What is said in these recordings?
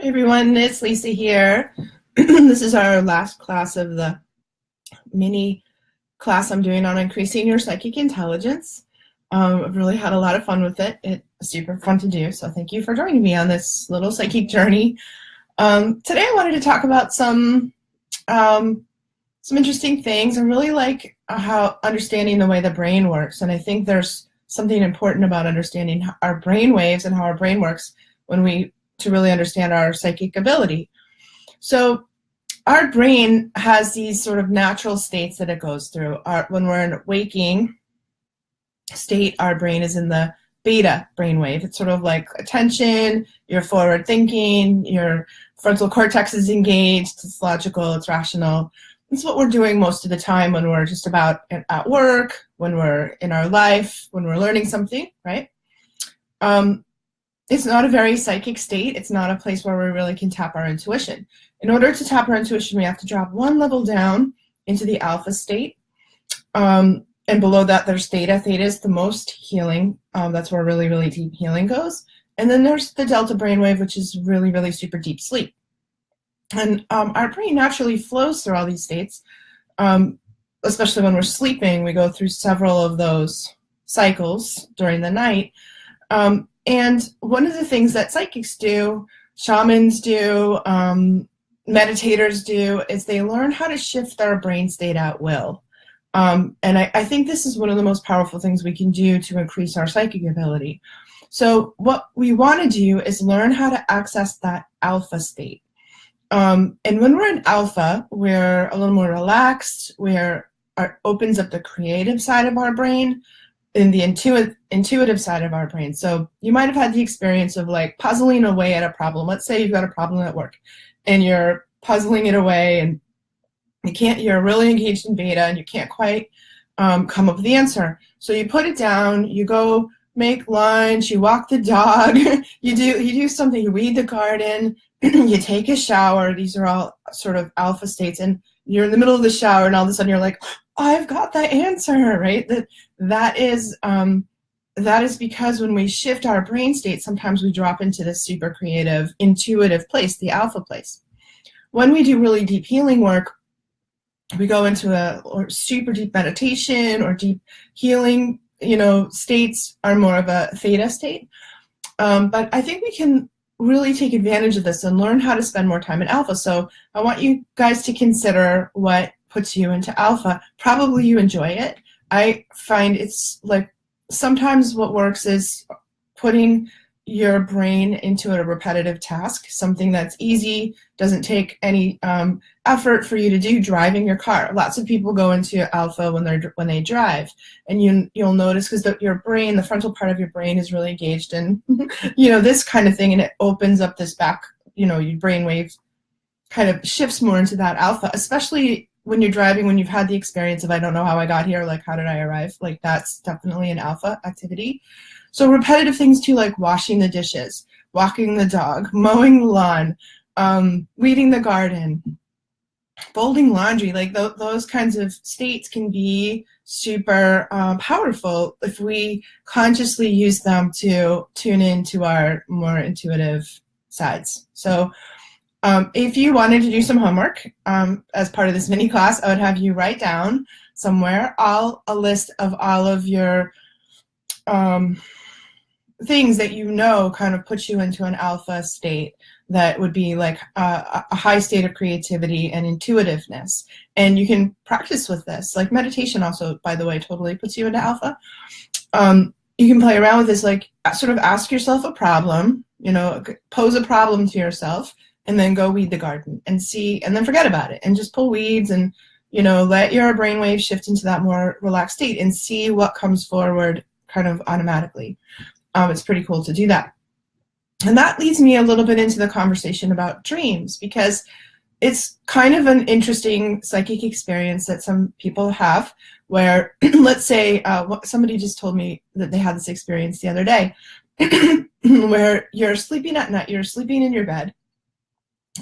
Hi everyone, it's Lisa here. This is our last class of the mini class I'm doing on increasing your psychic intelligence. I've really had a lot of fun with it. It's super fun to do, so thank you for joining me on this little psychic journey. Today I wanted to talk about some interesting things. I really like how understanding the way the brain works, and I think there's something important about understanding our brain waves and how our brain works to really understand our psychic ability. So our brain has these sort of natural states that it goes through. When we're in waking state, our brain is in the beta brainwave. It's sort of like attention, you're forward thinking, your frontal cortex is engaged, it's logical, it's rational. It's what we're doing most of the time when we're just about at work, when we're in our life, when we're learning something, right? It's not a very psychic state. It's not a place where we really can tap our intuition. In order to tap our intuition, we have to drop one level down into the alpha state. And below that, there's theta. Theta is the most healing. That's where really, really deep healing goes. And then there's the delta brainwave, which is really, really super deep sleep. And our brain naturally flows through all these states, especially when we're sleeping. We go through several of those cycles during the night. And one of the things that psychics do, shamans do, meditators do, is they learn how to shift their brain state at will. And I think this is one of the most powerful things we can do to increase our psychic ability. So what we want to do is learn how to access that alpha state. And when we're in alpha, we're a little more relaxed, it opens up the creative side of our brain, in the intuitive side of our brain. So you might have had the experience of like puzzling away at a problem. Let's say you've got a problem at work and you're puzzling it away and you're really engaged in beta and you can't quite come up with the answer. So you put it down, you go make lunch, you walk the dog, you do something, you weed the garden, you take a shower. These are all sort of alpha states, and you're in the middle of the shower and all of a sudden you're like, I've got the answer, right? That is because when we shift our brain state, sometimes we drop into this super creative, intuitive place, the alpha place. When we do really deep healing work, we go into a super deep meditation or deep healing, states are more of a theta state. But I think we can really take advantage of this and learn how to spend more time in alpha. So I want you guys to consider what puts you into alpha. Probably you enjoy it. I find it's like sometimes what works is putting your brain into a repetitive task, something that's easy, doesn't take any effort for you to do, driving your car. Lots of people go into alpha when they drive, and you'll notice because your brain, the frontal part of your brain, is really engaged in this kind of thing, and it opens up this back, your brain wave kind of shifts more into that alpha, especially when you're driving, when you've had the experience of, I don't know how I got here, like, how did I arrive? Like, that's definitely an alpha activity. So repetitive things too, like washing the dishes, walking the dog, mowing the lawn, weeding the garden, folding laundry, like those kinds of states can be super powerful if we consciously use them to tune into our more intuitive sides. So if you wanted to do some homework as part of this mini class, I would have you write down somewhere a list of all of your things that kind of put you into an alpha state that would be like a high state of creativity and intuitiveness. And you can practice with this. Like meditation also, by the way, totally puts you into alpha. You can play around with this, like sort of ask yourself a problem, pose a problem to yourself, and then go weed the garden and then forget about it and just pull weeds and, let your brainwave shift into that more relaxed state and see what comes forward kind of automatically. It's pretty cool to do that. And that leads me a little bit into the conversation about dreams, because it's kind of an interesting psychic experience that some people have where, let's say, somebody just told me that they had this experience the other day where you're sleeping at night, you're sleeping in your bed,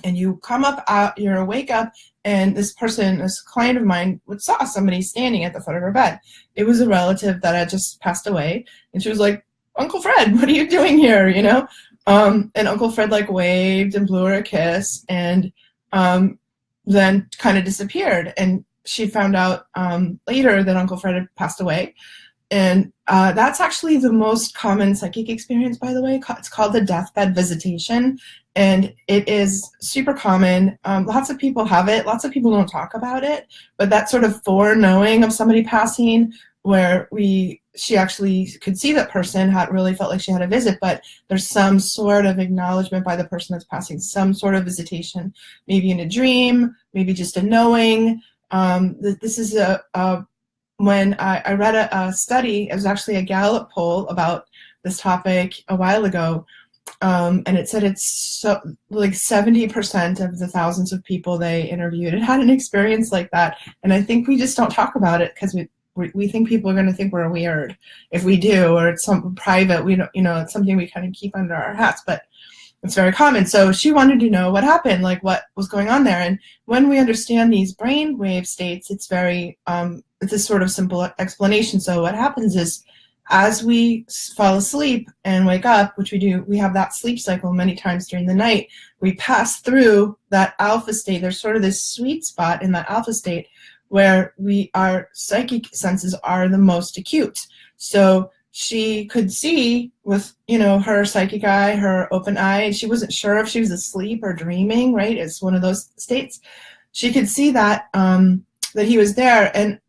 and you come up out, you wake up, and this client of mine, saw somebody standing at the foot of her bed. It was a relative that had just passed away, and she was like, Uncle Fred, what are you doing here, And Uncle Fred like waved and blew her a kiss, and then kind of disappeared. And she found out later that Uncle Fred had passed away. And that's actually the most common psychic experience, by the way. It's called the deathbed visitation, and it is super common. Lots of people have it. Lots of people don't talk about it, but that sort of foreknowing of somebody passing, where she actually could see that person, had really felt like she had a visit, but there's some sort of acknowledgement by the person that's passing, some sort of visitation, maybe in a dream, maybe just a knowing. This is when I read a study. It was actually a Gallup poll about this topic a while ago, and it said it's like 70% of the thousands of people they interviewed had an experience like that. And I think we just don't talk about it because we think people are going to think we're weird if we do, or it's something private. We don't, it's something we kind of keep under our hats, but it's very common. So she wanted to know what happened, like what was going on there. And when we understand these brainwave states, it's very, it's a sort of simple explanation. So what happens is, as we fall asleep and wake up, which we do, we have that sleep cycle many times during the night, we pass through that alpha state. There's sort of this sweet spot in that alpha state where our psychic senses are the most acute. So she could see with, her psychic eye, her open eye, and she wasn't sure if she was asleep or dreaming, right? It's one of those states. She could see that that he was there, and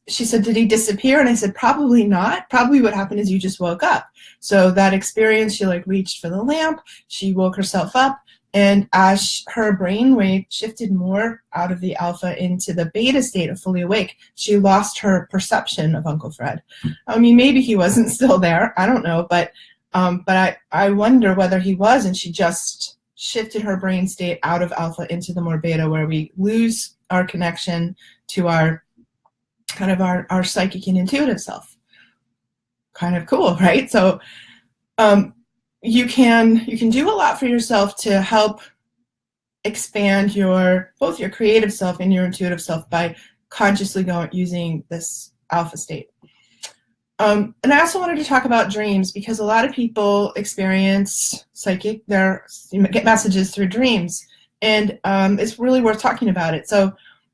she said, did he disappear? And I said, probably not. Probably what happened is you just woke up. So that experience, she like reached for the lamp, she woke herself up, and as her brainwave shifted more out of the alpha into the beta state of fully awake, she lost her perception of Uncle Fred. I mean, maybe he wasn't still there. I don't know, but I wonder whether he was, and she just shifted her brain state out of alpha into the more beta, where we lose our connection to our kind of our psychic and intuitive self. Kind of cool, right? So you can do a lot for yourself to help expand both your creative self and your intuitive self by consciously using this alpha state. And I also wanted to talk about dreams, because a lot of people experience get messages through dreams, and it's really worth talking about it. So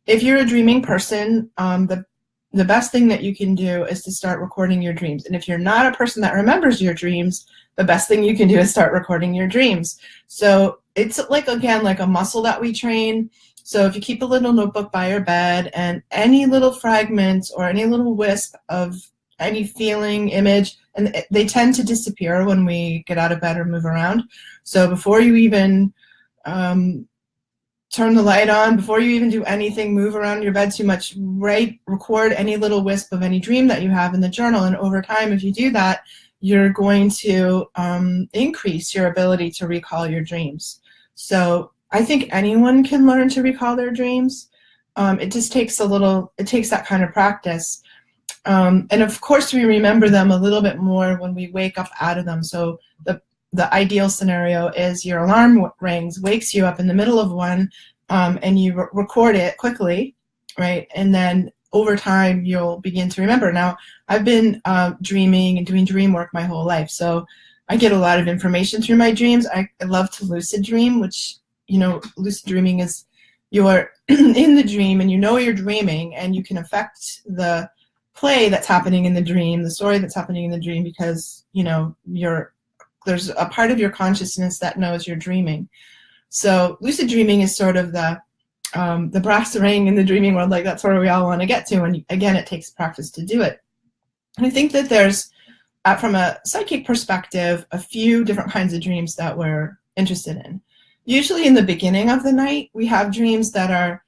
if you're a dreaming person, the best thing that you can do is to start recording your dreams. And if you're not a person that remembers your dreams, the best thing you can do is start recording your dreams. So it's like a muscle that we train. So if you keep a little notebook by your bed, and any little fragment or any little wisp of any feeling, image, and they tend to disappear when we get out of bed or move around. So before you even turn the light on, before you even do anything, move around your bed too much, record any little wisp of any dream that you have in the journal. And over time, if you do that, you're going to increase your ability to recall your dreams. So I think anyone can learn to recall their dreams. It just takes that kind of practice. And of course, we remember them a little bit more when we wake up out of them. So the ideal scenario is your alarm rings, wakes you up in the middle of one, and you record it quickly, right? And then over time, you'll begin to remember. Now, I've been dreaming and doing dream work my whole life, so I get a lot of information through my dreams. I love to lucid dream, which, lucid dreaming is you're in the dream and you're dreaming, and you can affect the play that's happening in the dream, the story that's happening in the dream, because, there's a part of your consciousness that knows you're dreaming. So lucid dreaming is sort of the brass ring in the dreaming world. Like, that's where we all want to get to. And again, it takes practice to do it. And I think that there's, from a psychic perspective, a few different kinds of dreams that we're interested in. Usually in the beginning of the night, we have dreams that are,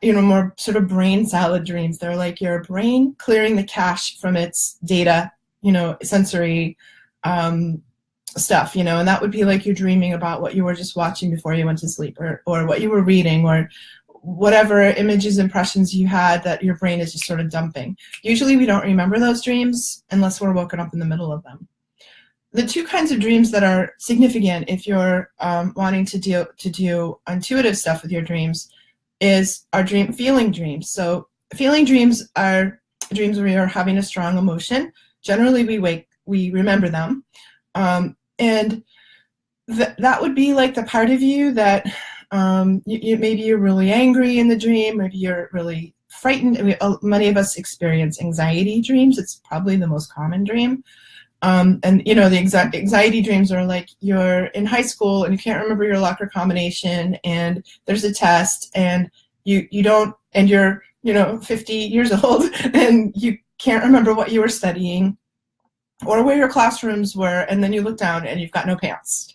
more sort of brain salad dreams. They're like your brain clearing the cache from its data, sensory stuff, and that would be like you're dreaming about what you were just watching before you went to sleep, or what you were reading, or whatever images, impressions you had that your brain is just sort of dumping. Usually we don't remember those dreams unless we're woken up in the middle of them. The two kinds of dreams that are significant if you're wanting to do intuitive stuff with your dreams are feeling dreams. So feeling dreams are dreams where you're having a strong emotion. Generally we remember them. And that would be like the part of you that maybe you're really angry in the dream, maybe you're really frightened. I mean, many of us experience anxiety dreams. It's probably the most common dream. And the anxiety dreams are like you're in high school and you can't remember your locker combination, and there's a test, and you don't, and you're 50 years old and you can't remember what you were studying or where your classrooms were, and then you look down and you've got no pants.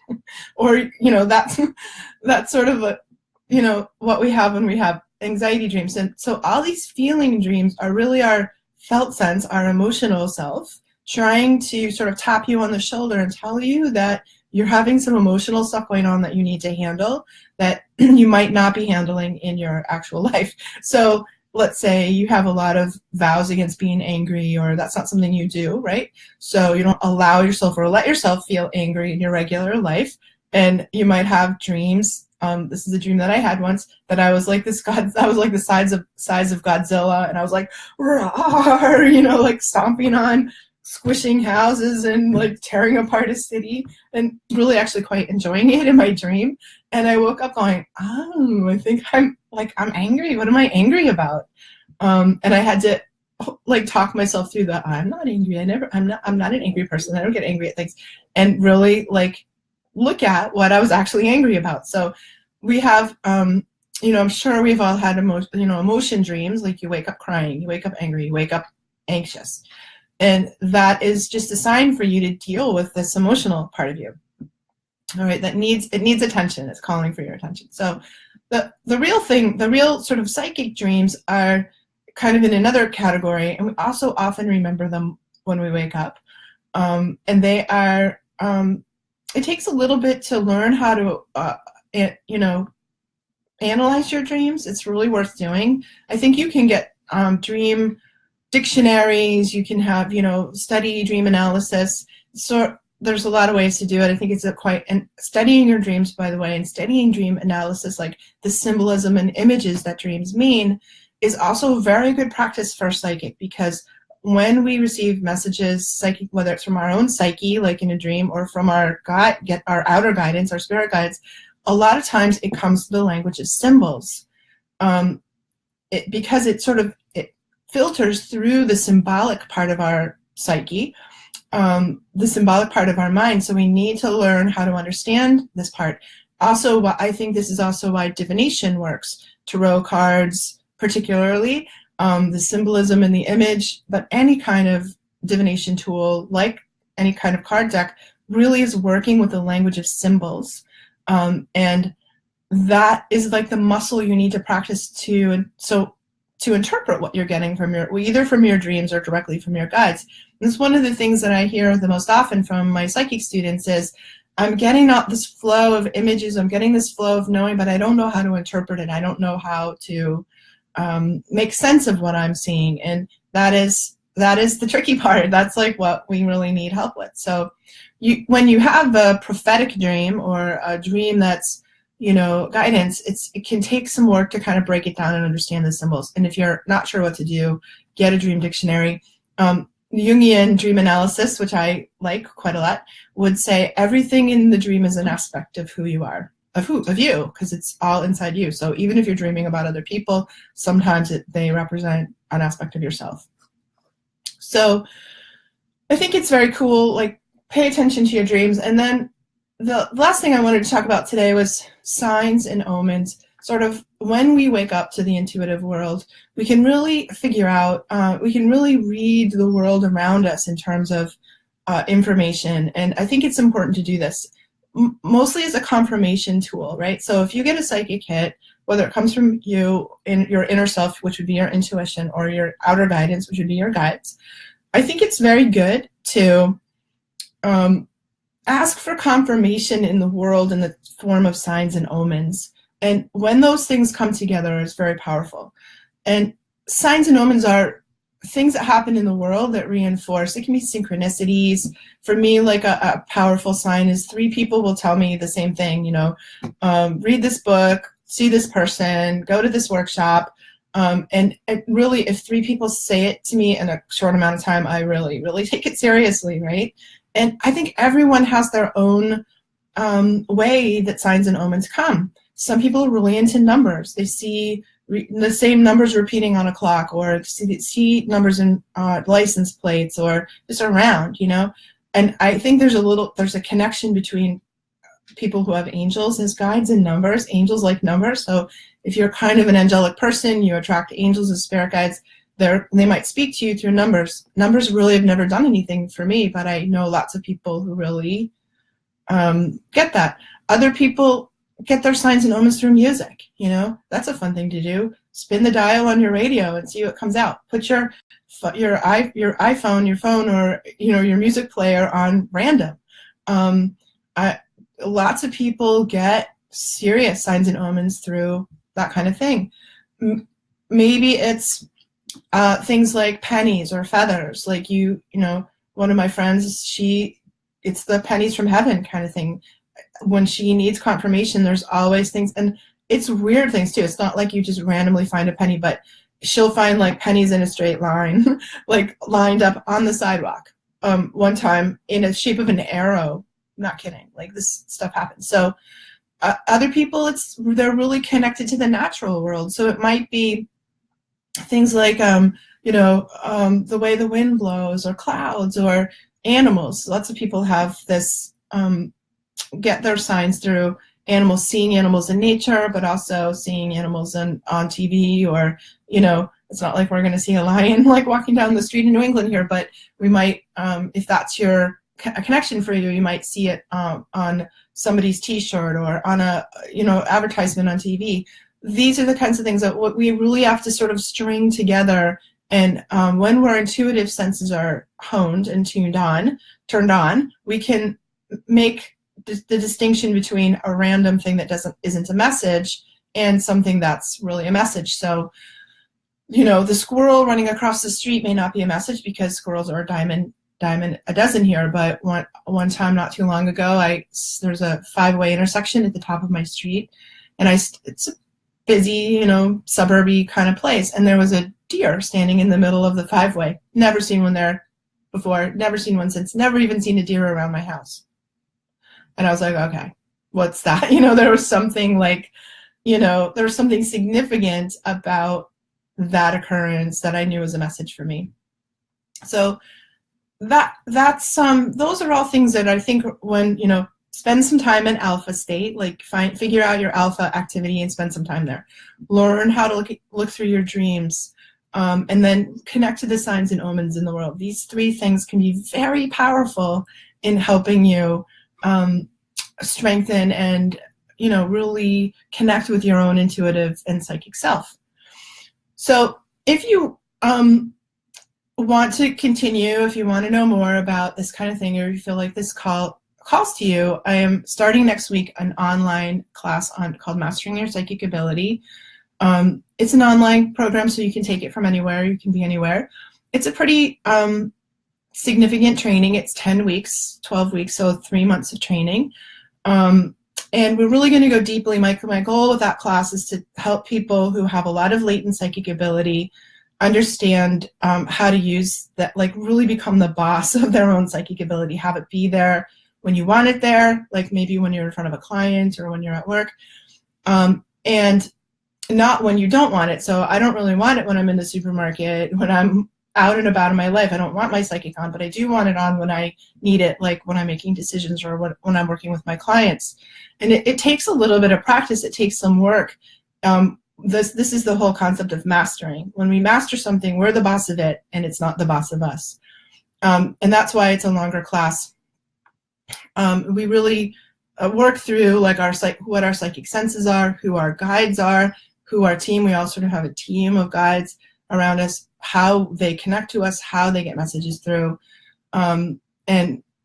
Or that's sort of what we have when we have anxiety dreams. And so all these feeling dreams are really our felt sense, our emotional self, trying to sort of tap you on the shoulder and tell you that you're having some emotional stuff going on that you need to handle that you might not be handling in your actual life. So let's say you have a lot of vows against being angry, or that's not something you do, right? So you don't allow yourself or let yourself feel angry in your regular life. And you might have dreams. This is a dream that I had once, that I was like this God. I was like the size of Godzilla, and I was like, roar, like stomping on, squishing houses, and like tearing apart a city, and really actually quite enjoying it in my dream. And I woke up going, oh, I think I'm angry. What am I angry about? And I had to like talk myself through that. I'm not angry. I'm not an angry person. I don't get angry at things. And really like look at what I was actually angry about. So we have, I'm sure we've all had emotion dreams. Like you wake up crying, you wake up angry, you wake up anxious. And that is just a sign for you to deal with this emotional part of you. All right, it needs attention. It's calling for your attention. So the real sort of psychic dreams are kind of in another category, and we also often remember them when we wake up. And they are, it takes a little bit to learn how to, analyze your dreams. It's really worth doing. I think you can get dream dictionaries, you can have, study dream analysis. So there's a lot of ways to do it. I think it's and studying your dreams, by the way, and studying dream analysis, like the symbolism and images that dreams mean, is also a very good practice for psychic, because when we receive messages, psychic, whether it's from our own psyche, like in a dream, or from our outer guidance, our spirit guides, a lot of times it comes to the language of symbols, because it filters through the symbolic part of our psyche, the symbolic part of our mind. So we need to learn how to understand this part. Also, I think this is also why divination works. Tarot cards, particularly, the symbolism in the image, but any kind of divination tool, like any kind of card deck, really is working with the language of symbols. And that is like the muscle you need to practice to interpret what you're getting either from your dreams or directly from your guides. And it's one of the things that I hear the most often from my psychic students is, I'm getting out this flow of images, I'm getting this flow of knowing, but I don't know how to interpret it. I don't know how to make sense of what I'm seeing. And that is the tricky part. That's like what we really need help with. So when you have a prophetic dream or a dream that's guidance, it can take some work to kind of break it down and understand the symbols. And if you're not sure what to do, get a dream dictionary. Jungian dream analysis, which I like quite a lot, would say everything in the dream is an aspect of who you are, of you, because it's all inside you. So even if you're dreaming about other people, sometimes they represent an aspect of yourself. So I think it's very cool, like pay attention to your dreams. And then the last thing I wanted to talk about today was signs and omens. Sort of when we wake up to the intuitive world, we can really figure out, we can really read the world around us in terms of information. And I think it's important to do this mostly as a confirmation tool, right? So if you get a psychic hit, whether it comes from you in your inner self, which would be your intuition, or your outer guidance, which would be your guides, I think it's very good to ask for confirmation in the world in the form of signs and omens. And when those things come together, it's very powerful. And signs and omens are things that happen in the world that reinforce. It can be synchronicities. For me, like a powerful sign is 3 people will tell me the same thing, read this book, see this person, go to this workshop. And really, if 3 people say it to me in a short amount of time, I really, really take it seriously, right? And I think everyone has their own way that signs and omens come. Some people are really into numbers. They see the same numbers repeating on a clock, or see numbers in license plates, or just around, you know. And I think there's a connection between people who have angels as guides and numbers. Angels like numbers, so if you're kind of an angelic person, you attract angels as spirit guides. They might speak to you through numbers. Numbers really have never done anything for me, but I know lots of people who really get that. Other people get their signs and omens through music. You know, that's a fun thing to do. Spin the dial on your radio and see what comes out. Put your iPhone, your phone, or your music player on random. Lots of people get serious signs and omens through that kind of thing. Maybe it's things like pennies or feathers. Like one of my friends, it's the pennies from heaven kind of thing. When she needs confirmation, there's always things, and it's weird things too. It's not like you just randomly find a penny, but she'll find like pennies in a straight line, like lined up on the sidewalk. One time in a shape of an arrow. I'm not kidding. Like, this stuff happens. So other people, they're really connected to the natural world. So it might be things like the way the wind blows, or clouds, or animals. Lots of people have this, get their signs through animals, seeing animals in nature, but also seeing animals on TV, or, it's not like we're going to see a lion like walking down the street in New England here, but we might, if that's a connection for you, you might see it on somebody's T-shirt, or on a advertisement on TV. These are the kinds of things that what we really have to sort of string together. And when our intuitive senses are honed and turned on, we can make the distinction between a random thing that isn't a message and something that's really a message. So, the squirrel running across the street may not be a message, because squirrels are a dime a dozen here. But one time not too long ago, there's a 5-way intersection at the top of my street, and it's a busy, suburby kind of place, and there was a deer standing in the middle of the 5-way. Never seen one there before, never seen one since, never even seen a deer around my house. And I was like, okay, what's that? There was something there was something significant about that occurrence that I knew was a message for me. So that's those are all things that I think when, spend some time in alpha state, like figure out your alpha activity and spend some time there. Learn how to look through your dreams, and then connect to the signs and omens in the world. These 3 things can be very powerful in helping you strengthen and, really connect with your own intuitive and psychic self. So if you want to continue, if you want to know more about this kind of thing, or you feel like this calls to you, I am starting next week an online class called Mastering Your Psychic Ability. It's an online program, so you can take it from anywhere. You can be anywhere. It's a pretty significant training. It's 10 weeks, 12 weeks, so 3 months of training. And we're really going to go deeply. My goal with that class is to help people who have a lot of latent psychic ability understand how to use that, like really become the boss of their own psychic ability, have it be there when you want it there, like maybe when you're in front of a client or when you're at work, and not when you don't want it. So I don't really want it when I'm in the supermarket, when I'm out and about in my life. I don't want my psychic on, but I do want it on when I need it, like when I'm making decisions or when I'm working with my clients. And it takes a little bit of practice. It takes some work. This is the whole concept of mastering. When we master something, we're the boss of it, and it's not the boss of us. And that's why it's a longer class. We really work through like what our psychic senses are, who our guides are, who our team. We all sort of have a team of guides around us, how they connect to us, how they get messages through. And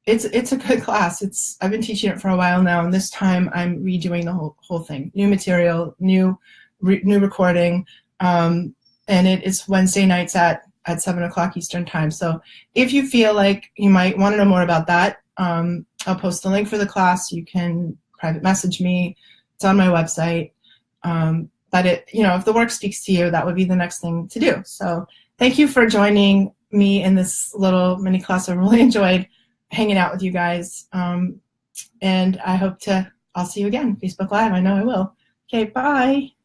it's a good class. I've been teaching it for a while now, and this time I'm redoing the whole thing. New material, new recording, and it's Wednesday nights at 7 o'clock Eastern time. So if you feel like you might want to know more about that, I'll post the link for the class. You can private message me. It's on my website. But if the work speaks to you, that would be the next thing to do. So thank you for joining me in this little mini class. I really enjoyed hanging out with you guys. And I'll see you again. Facebook Live, I know I will. Okay, bye.